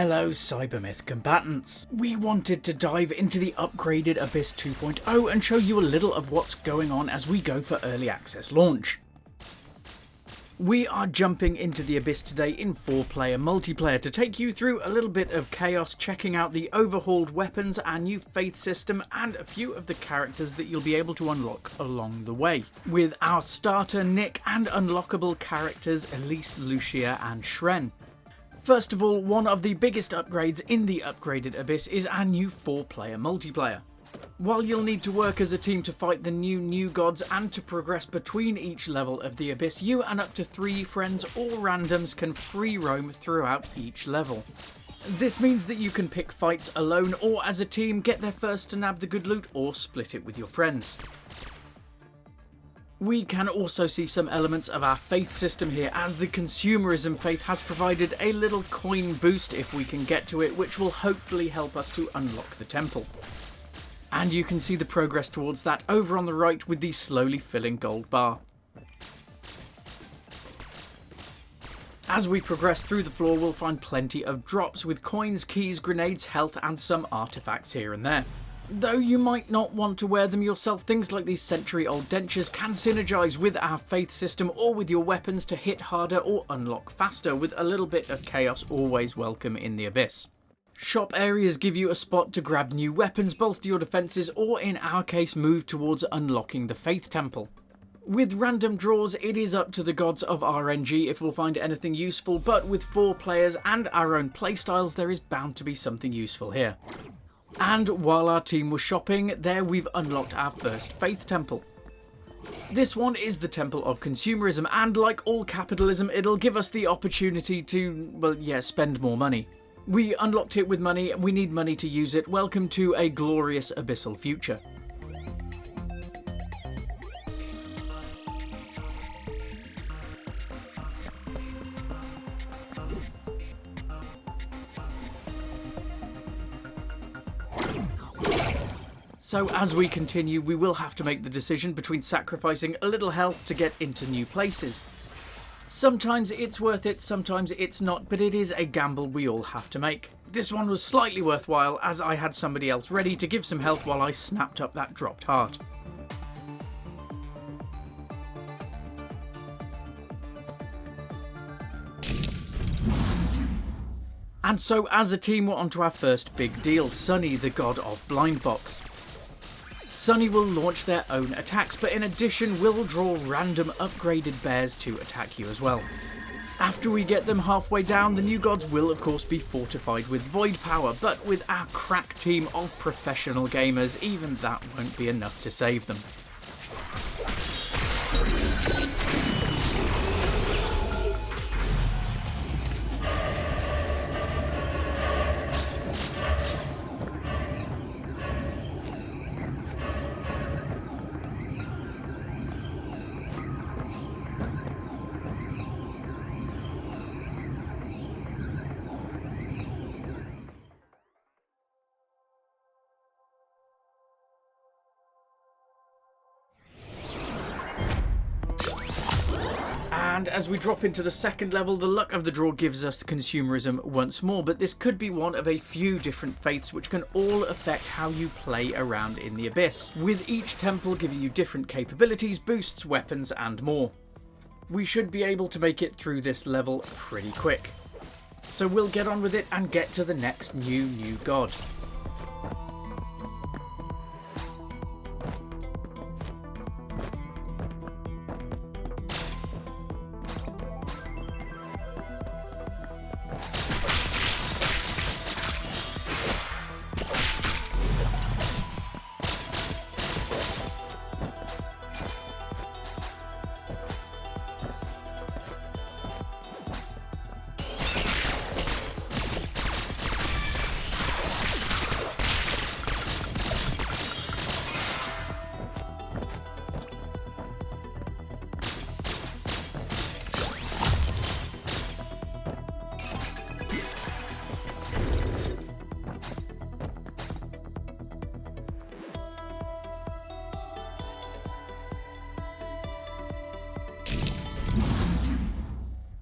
Hello Cybermyth combatants! We wanted to dive into the upgraded Abyss 2.0 and show you a little of what's going on as we go for early access launch. We are jumping into the Abyss today in 4-player multiplayer to take you through a little bit of chaos, checking out the overhauled weapons, our new faith system, and a few of the characters that you'll be able to unlock along the way. With our starter Nick and unlockable characters Elise, Lucia and Shren. First of all, one of the biggest upgrades in the upgraded Abyss is our new 4-player multiplayer. While you'll need to work as a team to fight the new gods and to progress between each level of the Abyss, you and up to 3 friends or randoms can free roam throughout each level. This means that you can pick fights alone or as a team, get there first to nab the good loot, or split it with your friends. We can also see some elements of our faith system here, as the consumerism faith has provided a little coin boost if we can get to it, which will hopefully help us to unlock the temple. And you can see the progress towards that over on the right with the slowly filling gold bar. As we progress through the floor, we'll find plenty of drops with coins, keys, grenades, health and some artifacts here and there. Though you might not want to wear them yourself, things like these century-old dentures can synergize with our faith system or with your weapons to hit harder or unlock faster, with a little bit of chaos always welcome in the Abyss. Shop areas give you a spot to grab new weapons, bolster your defences, or in our case move towards unlocking the Faith Temple. With random draws, it is up to the gods of RNG if we'll find anything useful, but with 4 players and our own playstyles, there is bound to be something useful here. And while our team was shopping, there we've unlocked our first Faith Temple. This one is the Temple of Consumerism, and like all capitalism, it'll give us the opportunity to, well, yeah, spend more money. We unlocked it with money, we need money to use it. Welcome to a glorious abyssal future. So as we continue, we will have to make the decision between sacrificing a little health to get into new places. Sometimes it's worth it, sometimes it's not, but it is a gamble we all have to make. This one was slightly worthwhile, as I had somebody else ready to give some health while I snapped up that dropped heart. And so as a team, we're onto our first big deal, Sunny, the god of Blindbox. Sunny will launch their own attacks, but in addition will draw random upgraded bears to attack you as well. After we get them halfway down, the new gods will of course be fortified with void power, but with our crack team of professional gamers, even that won't be enough to save them. And as we drop into the second level, the luck of the draw gives us the consumerism once more, but this could be one of a few different faiths which can all affect how you play around in the Abyss, with each temple giving you different capabilities, boosts, weapons and more. We should be able to make it through this level pretty quick. So we'll get on with it and get to the next new god.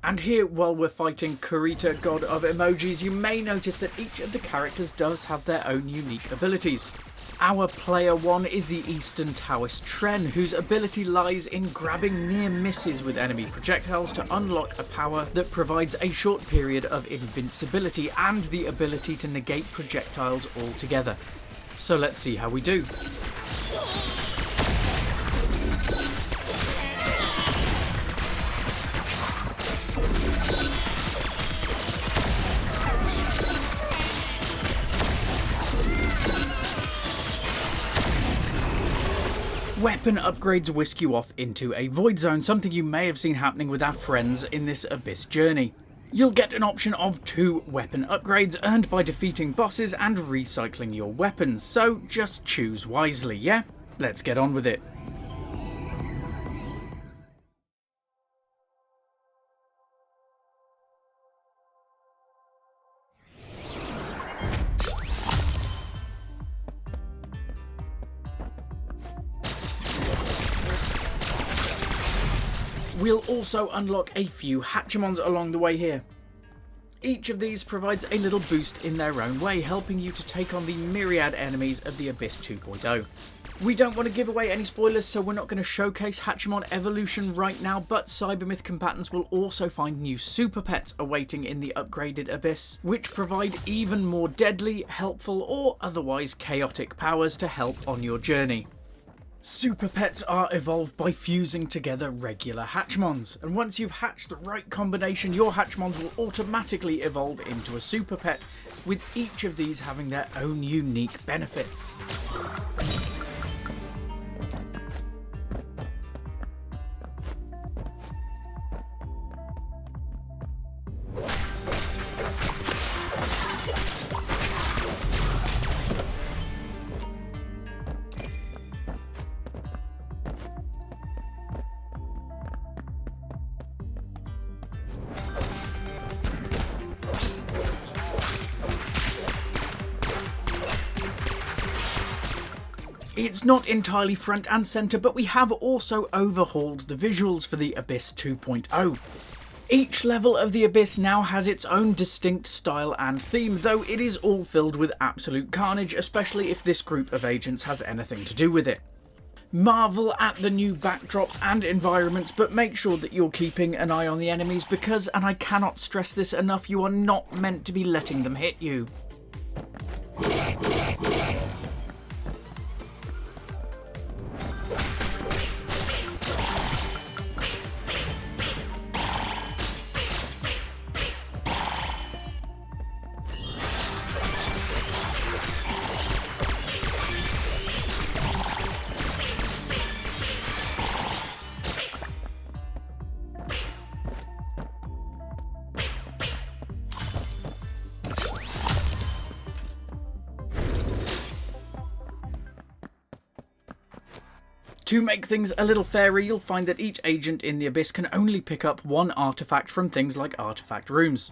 And here, while we're fighting Kurita, god of emojis, you may notice that each of the characters does have their own unique abilities. Our player one is the Eastern Taoist Tren, whose ability lies in grabbing near misses with enemy projectiles to unlock a power that provides a short period of invincibility and the ability to negate projectiles altogether. So let's see how we do. Weapon upgrades whisk you off into a void zone, something you may have seen happening with our friends in this Abyss journey. You'll get an option of 2 weapon upgrades earned by defeating bosses and recycling your weapons, so just choose wisely, yeah? Let's get on with it. We'll also unlock a few Hatchimons along the way here. Each of these provides a little boost in their own way, helping you to take on the myriad enemies of the Abyss 2.0. We don't want to give away any spoilers, so we're not going to showcase Hatchimon evolution right now, but Cybermyth combatants will also find new super pets awaiting in the upgraded Abyss, which provide even more deadly, helpful, or otherwise chaotic powers to help on your journey. Super pets are evolved by fusing together regular Hatchmons, and once you've hatched the right combination, your Hatchmons will automatically evolve into a super pet, with each of these having their own unique benefits. It's not entirely front and centre, but we have also overhauled the visuals for the Abyss 2.0. Each level of the Abyss now has its own distinct style and theme, though it is all filled with absolute carnage, especially if this group of agents has anything to do with it. Marvel at the new backdrops and environments, but make sure that you're keeping an eye on the enemies because, and I cannot stress this enough, you are not meant to be letting them hit you. To make things a little fairer, you'll find that each agent in the Abyss can only pick up 1 artifact from things like artifact rooms.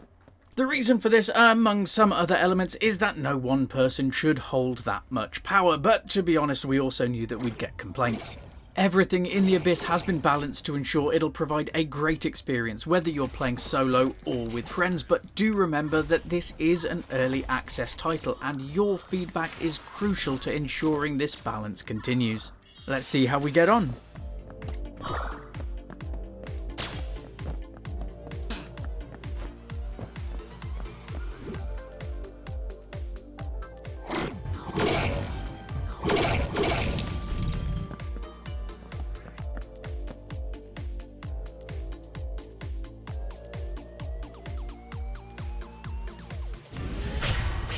The reason for this, among some other elements, is that no one person should hold that much power, but to be honest, we also knew that we'd get complaints. Everything in the Abyss has been balanced to ensure it'll provide a great experience, whether you're playing solo or with friends, but do remember that this is an early access title, and your feedback is crucial to ensuring this balance continues. Let's see how we get on.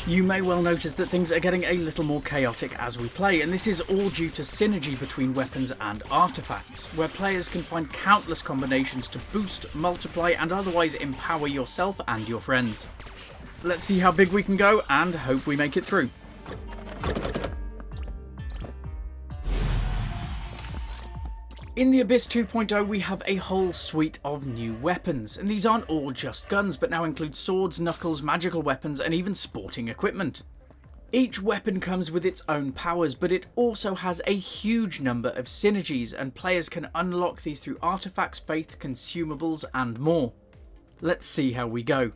You may well notice that things are getting a little more chaotic as we play, and this is all due to synergy between weapons and artifacts, where players can find countless combinations to boost, multiply, and otherwise empower yourself and your friends. Let's see how big we can go, and hope we make it through. In the Abyss 2.0 we have a whole suite of new weapons, and these aren't all just guns but now include swords, knuckles, magical weapons and even sporting equipment. Each weapon comes with its own powers, but it also has a huge number of synergies, and players can unlock these through artifacts, faith, consumables and more. Let's see how we go.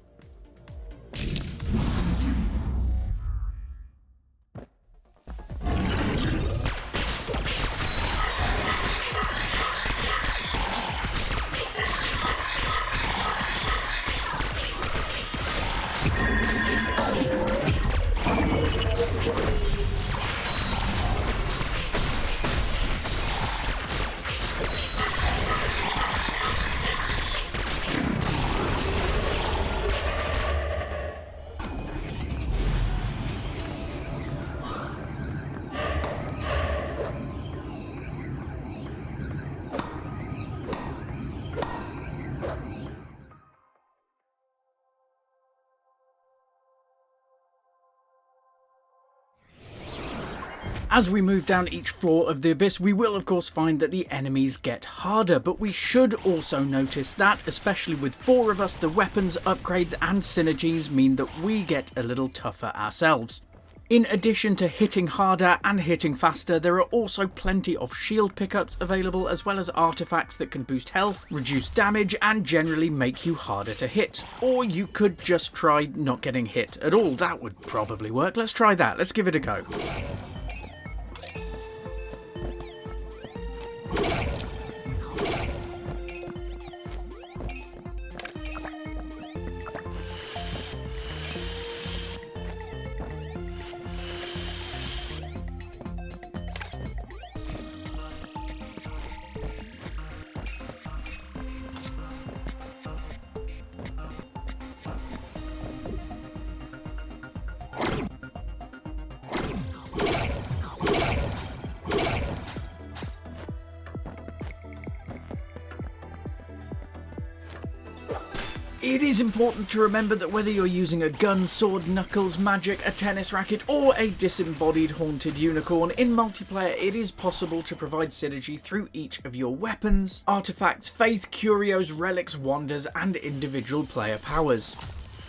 As we move down each floor of the Abyss, we will of course find that the enemies get harder, but we should also notice that, especially with 4 of us, the weapons, upgrades and synergies mean that we get a little tougher ourselves. In addition to hitting harder and hitting faster, there are also plenty of shield pickups available, as well as artifacts that can boost health, reduce damage and generally make you harder to hit. Or you could just try not getting hit at all. That would probably work. Let's try that. Let's give it a go. It is important to remember that whether you're using a gun, sword, knuckles, magic, a tennis racket or a disembodied haunted unicorn, in multiplayer it is possible to provide synergy through each of your weapons, artifacts, faith, curios, relics, wonders and individual player powers.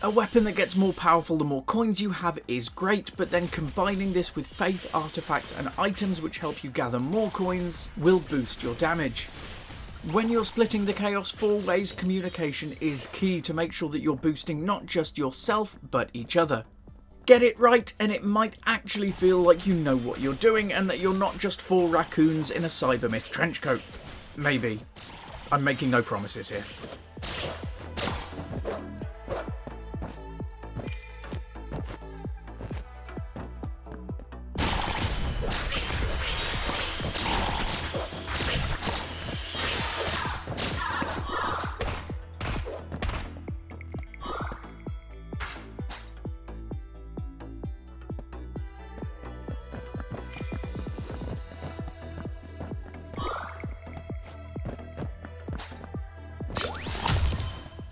A weapon that gets more powerful the more coins you have is great, but then combining this with faith, artifacts and items which help you gather more coins will boost your damage. When you're splitting the chaos 4 ways, communication is key to make sure that you're boosting not just yourself, but each other. Get it right and it might actually feel like you know what you're doing and that you're not just 4 raccoons in a cybermyth trenchcoat. Maybe. I'm making no promises here.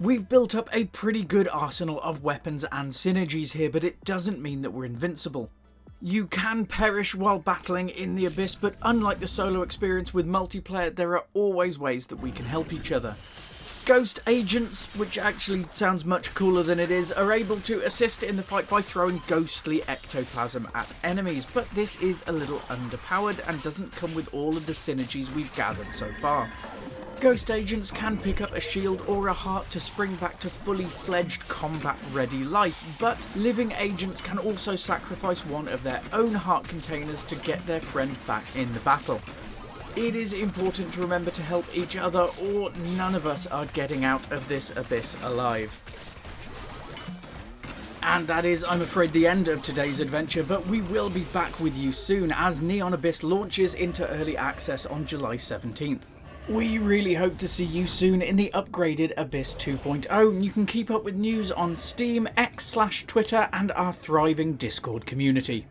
We've built up a pretty good arsenal of weapons and synergies here, but it doesn't mean that we're invincible. You can perish while battling in the Abyss, but unlike the solo experience with multiplayer, there are always ways that we can help each other. Ghost agents, which actually sounds much cooler than it is, are able to assist in the fight by throwing ghostly ectoplasm at enemies, but this is a little underpowered and doesn't come with all of the synergies we've gathered so far. Ghost agents can pick up a shield or a heart to spring back to fully fledged combat ready life, but living agents can also sacrifice one of their own heart containers to get their friend back in the battle. It is important to remember to help each other or none of us are getting out of this Abyss alive. And that is, I'm afraid, the end of today's adventure, but we will be back with you soon as Neon Abyss launches into early access on July 17th. We really hope to see you soon in the upgraded Abyss 2.0, and you can keep up with news on Steam, X/Twitter and our thriving Discord community.